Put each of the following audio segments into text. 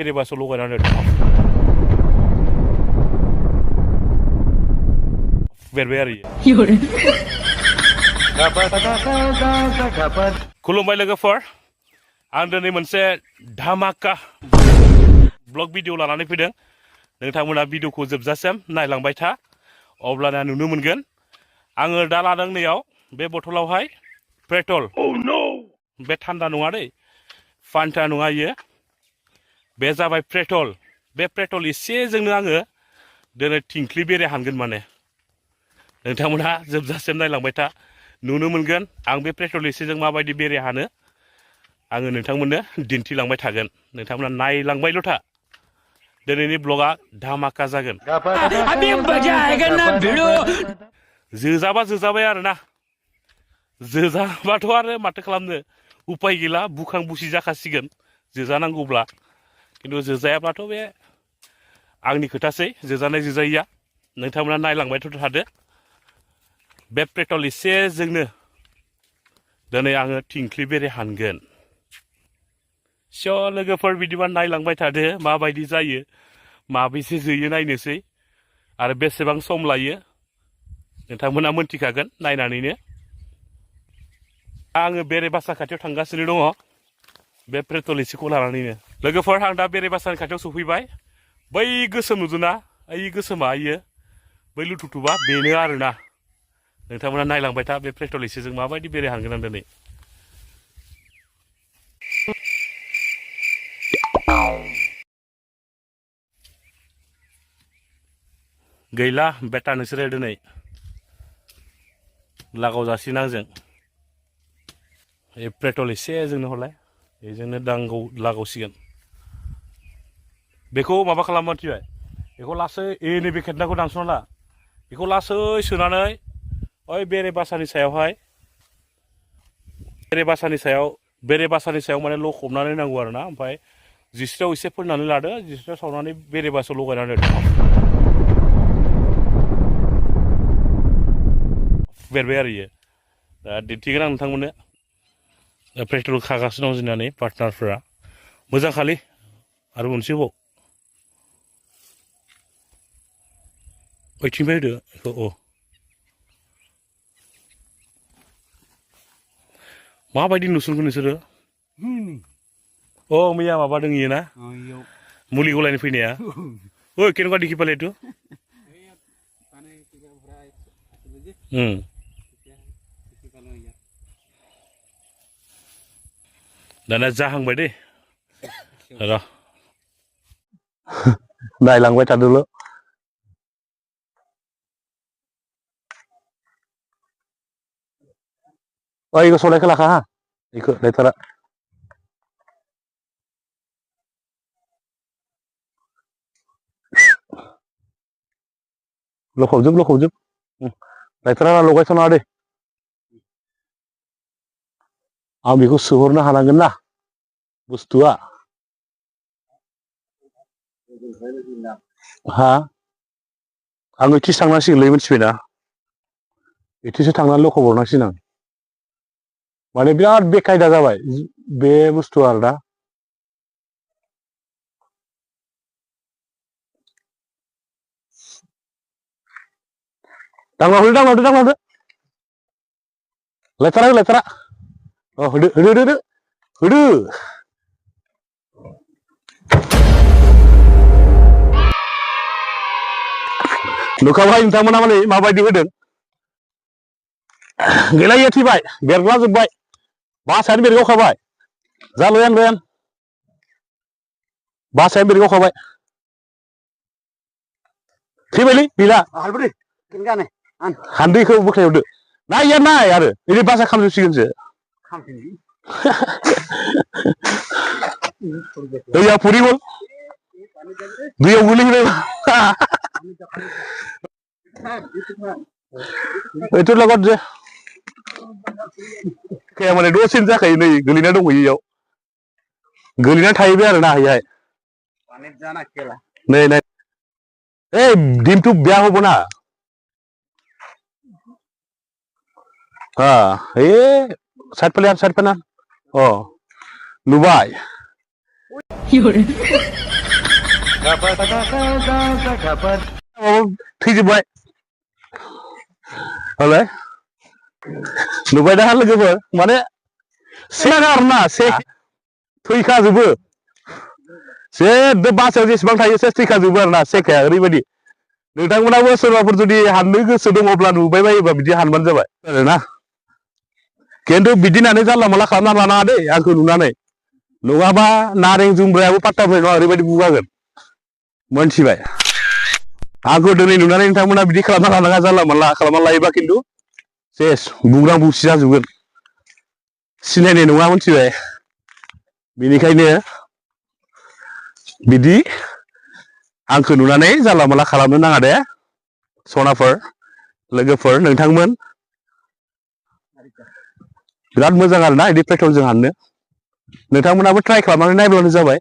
बेरेबासो लगायनानै बेरबाय आरो खुलुमबाय लोगोफोर आं दिनै मोनसे धामाका ब्लग भिडिअ लानानै फैदों नोंथांमोना भिडिअखौ जोबजासिम नायलांबाय था अब्लाना नुनो मोनगोन आङो दा लादों नैयाव बे बथलावहाय पेट्रल बे थान्दा नङा दै फान्टा नङा इयो बे जाबाय पेट्रल बे पेट्रल एसेजोंनो आङो दिनै थिंख्लि बेरे हानगोन माने नोंथांमोनहा जोबजासिम नायलांबाय था नुनो मोनगोन आं बे पेट्रल एसेजों माबायदि बेरे हानो आङो नोंथांमोननो दिन्थिलांबाय थागोन नोंथांमोना नायलांबायल' था दिनैनि ब्लगा धामाका जागोन जोजाबा जोजाबाय आरोना जोजाबाथ' आरो माथो खालामनो उपाय गैला बुखां बुसि जाखासिगोन जोजानांगौब्ला खिन्थु जोजायाब्लाथ' बे आंनि खोथासै जोजानाय जोजायैया नोंथांमोना नायलांबायथ' थादो बे पेट्रल एसेजोंनो दिनै आङो थिंख्लि बेरे हानगोन स' लोगोफोर बिदिबा नायलांबाय थादो माबायदि जायो माबेसे जोयो नायनोसै आरो बेसेबां सम लायो नोंथांमोना मोनथिखागोन नायनानैनो आङो बेरेबासा खाथियाव थांगासिनो दङ बे पेट्रल एसेखौ लानानैनो लोगोफोर आं दा बेरेबासानि खाथियाव सफैबाय बै गोसोम नुदोंना ओइ गोसोमा इयो बै लुथुथुबा बेनो आरोना नोंथांमोना नायलांबाय था बे पेट्रल एसेजों माबायदि बेरे हानगोन आं दिनै गैला बेटा नोंसोरो दिनै लागाव जासिगोन आंजों पेट्रल एसेजोंनो हरलाय बेजोंनो दांगौ लागावसिगोन बेखौ माबा खालाम मिथिबाय बेखौ लासै नैबे खेथनाखौ दानस'ना ला बेखौ लासै सोनानै ओइ बेरेबासानि सायावहाय बेरेबासानि सायाव माने लखबनानै नांगौ आरो ना ओमफ्राय जिस्रियाव एसे फोननानै लादो जिस्रियाव सावनानै बेरेबासो लगायनानै बेरबाय आरो इयो दा दिन्थिगोन आं नोंथांमोननो पेट्रल खागासिनो दं जोंना नै पार्टनारफोरा मोजां खालि आरो मोनसेबाव ओइथिंनिफ्राय होदो बेखौ माबायदि नुसनखो नोंसोरो मैया माबादों इयो ना मुलि गलायनो फैनाया केनेकुवा देखिपाले एटु दाना जाहांबाय दे र' नायलांबाय थादोल' इखौ सलायखौ लाखा हा इखौ लेथारा लखबजोब लेथारा लगायथ'नाङा दे आं बेखौ सोहरनो हानांगोन ना बुस्थुआ हा आं ओइथिंसो थांनांसिगोनलै मिथिबायना ओइथिंसो थांनानै लखब हरनांसिगोन आं माने बिराद बेखायदा जाबाय बे बुस्थुआ आरो ना दांलांदो लेथारा होदो नुखाबाय नोंथांमोना माने माबायदि होदों गैला इयो थैबाय बेरग्ला जोब्बाय बासायानो बेरगावखाबाय जा लयान बासायानो बेरगावखाबाय थैबायलै गैला हान्दैखौ बोख्लायहरदो नाय आरो ओरै बासा खामजोबसिगोनसो दैया फुरिगल दैयाव गोलैहैबाय बेथ' लागत जे खाया माने दसेनो जाखायो नै गोलैना दंहैयो इयाव गोलैना थाहैबाय आरो ना इहाय नै डिमटू ब्याह হবো না साइड पे नुबाय थैजोब्बाय हले नुबाय दा लोगोफोर माने सेन आरोना से थैखाजोबो जेबो बासायाव जेसेबां थायो सेस थैखाजोबो आरोना सेखाया ओरैबायदि नोंथांमोनाबो सोरबाफोर जुदि हाननो गोसो दङब्ला नुबाय बायोबा बिदि हानबानो जाबाय आरोना खिन्थु बिदि होननानै जानला मानला खालामना लानाङा दै आंखौ नुनानै नङाबा नारें जुमब्रायाबो पात्ता फैनाय नङा ओरैबायदि बुगागोन मोनथिबाय आंखौ दिनै नुनानै नोंथांमोना बिदि खालामना लानाङा जानला मानला खालामना लायोबा खिन्थु सेस बुग्रां बुसि जाजोबगोन सिनायनाय नङा मोनथिबाय बेनिखायनो बिदि आंखौ नुनानै जानला मानला खालामनो नाङा दे सनाफोर लोगोफोर नोंथांमोन बिराद मोजां आरोना बिदि पेट्रलजों हाननो नोंथांमोनाबो ट्राइ खालामनानै नायब्लानो जाबाय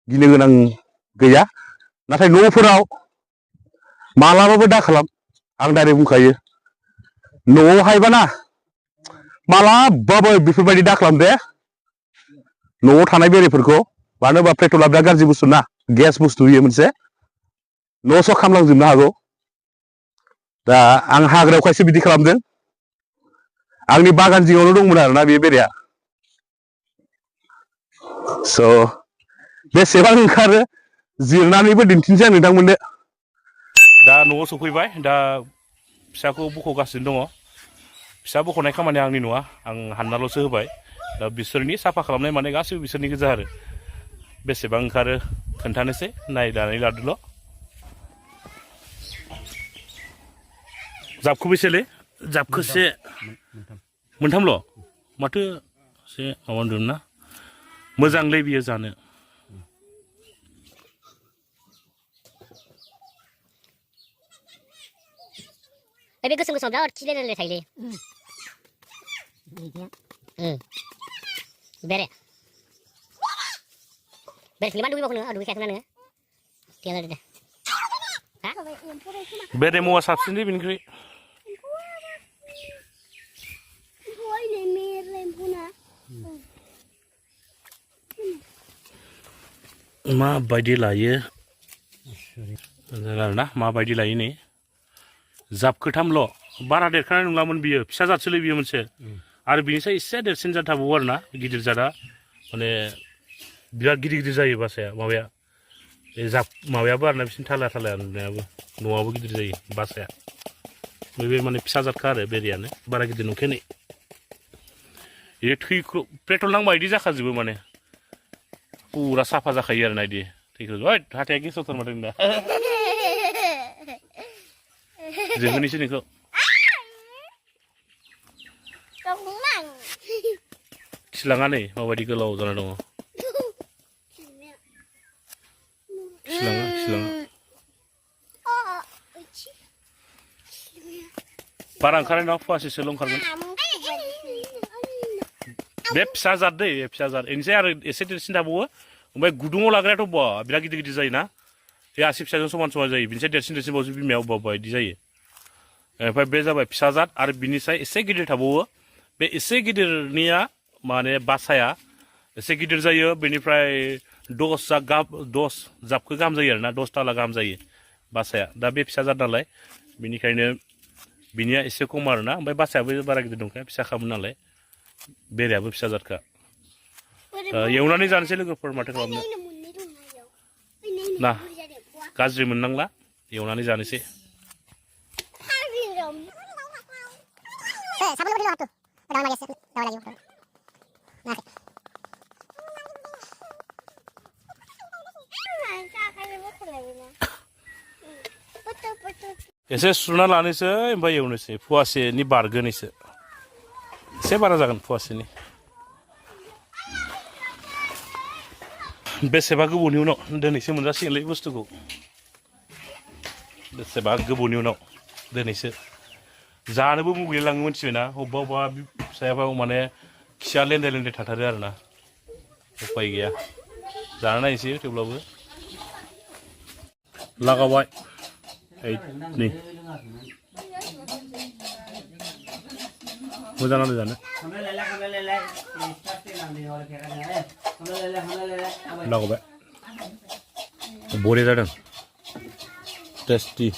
गिनो गोनां गैया नाथाय न'फोराव मालाबाबो दा खालाम आं डाइरेक्ट बुंखायो न'आव हायबाना मालाबाबो बेफोरबायदि दा खालाम दे न'आव थानाय बेरेफोरखौ मानो होनबा पेट्रला बिराद गाज्रि बुस्थु ना गेस बुस्थु बियो मोनसे न' स' खामलांजोबनो हागौ दा आं हाग्रायाव खायसे बिदि खालामदों आंनि बागान जिङावनो दंमोन आरोना बे बेरेया स' बेसेबां ओंखारो जिरनानैबो दिन्थिनोसै आं नोंथांमोननो दा न'आव सफैबाय दा फिसाखौ बख'गासिनो दङ फिसा बख'नाय खामानिया आंनि नङा आं हाननाल'सो होबाय दा बिसोरनि साफा खालामनाय माने गासैबो बिसोरनि गोजा आरो बेसेबां ओंखारो खोन्थानोसै नायनानै लादोल' जाबखौ बेसेलै जाबखोसे मोनथामल' माथो एसे माबा होनदों ना मोजांलै बियो जानो बे गोसोम गोसोम बिराद खिलायलायलाय थायोलै बेरे बेरे मान दुगैबावो नोङो दुगैखायाखै ना नोङो टिया दे हा बेरे मौवा साबसिनलै बेनिख्रुइ माबायदि लायो आरोना माबायदि लायो नै जाबखोथामल' बारा देरखानाय नंलामोन बियो फिसा जादसोलै बियो मोनसे आरो बिनिसाय एसे देरसिन जाद थाबावो आरोना गिदिर जादा माने बिराद गिदिर गिदिर जायो बासाया माबाया जाब माबायाबो आरोना बिसिनि थालाया नुनायाबो न'आबो गिदिर जायो बासाया बे माने फिसा जादखा आरो बेरेयानो बारा गिदिर नंखाया नै बे थैखौ पेट्रल नांबा बिदि जाखाजोबो माने फुरा साफा जाखायो आरोना बिदि थैखौ ओइ हाथाया गेसावथार माथो दा जोहोनोसै नोंखौ खिलाङा नै माबायदि गोलाव जाना दङ खिलाङा बारा ओंखारनाय नङा फुवासेसोल' ओंखारगोन बे फिसा जाद दै फिसा जाद एनिफ्राय आरो एसे देरसिन थाबावो ओमफ्राय गुदुङाव लाग्रायाथ' बा बिराद गिदिर गिदिर जायोना बे आसि फिसाजों समान समान जायो बिनिफ्राय देरसिन बावसो बिमाया अबेबा बिदि जायो ओमफ्राय बे जाबाय फिसा जाद आरो बिनिफ्राय एसे गिदिर थाबावो बे एसे गिदिरनिया माने बासाया एसे गिदिर जायो बेनिफ्राय 10 जाबखो गाहाम जायो आरोना 10 ताला गाहाम जायो बासाया दा बे फिसा जाद नालाय बेनिखायनो बिनिया एसे खम आरोना ओमफ्राय बासायाबो बारा गिदिर नंखाया फिसा खामोन नालाय बेरेयाबो फिसा जादखा एवनानै जानोसै लोगोफोर माथो खालामनो ना गाज्रि मोननांला एवनानै जानोसै एसे सुना लानोसै ओमफ्राय एवनोसै फुवासेनि बारगोनैसो एसे बारा जागोन फुवासेनि बेसेबा गोबावनि उनाव दिनैसो मोनजासिगोनलै बुस्थुखौ बेसेबा गोबावनि उनाव दिनैसो जानोबो मुगैलाङो मिथिबायना अबेबा फिसायाबा माने खिया लेन्दाय लेन्दाय थाथारो आरोना उपाय गैया जाना नायनोसै थेवब्लाबो लागावबाय नै मोजां नांदों जानो लागावबाय बरिया जादों टेस्टि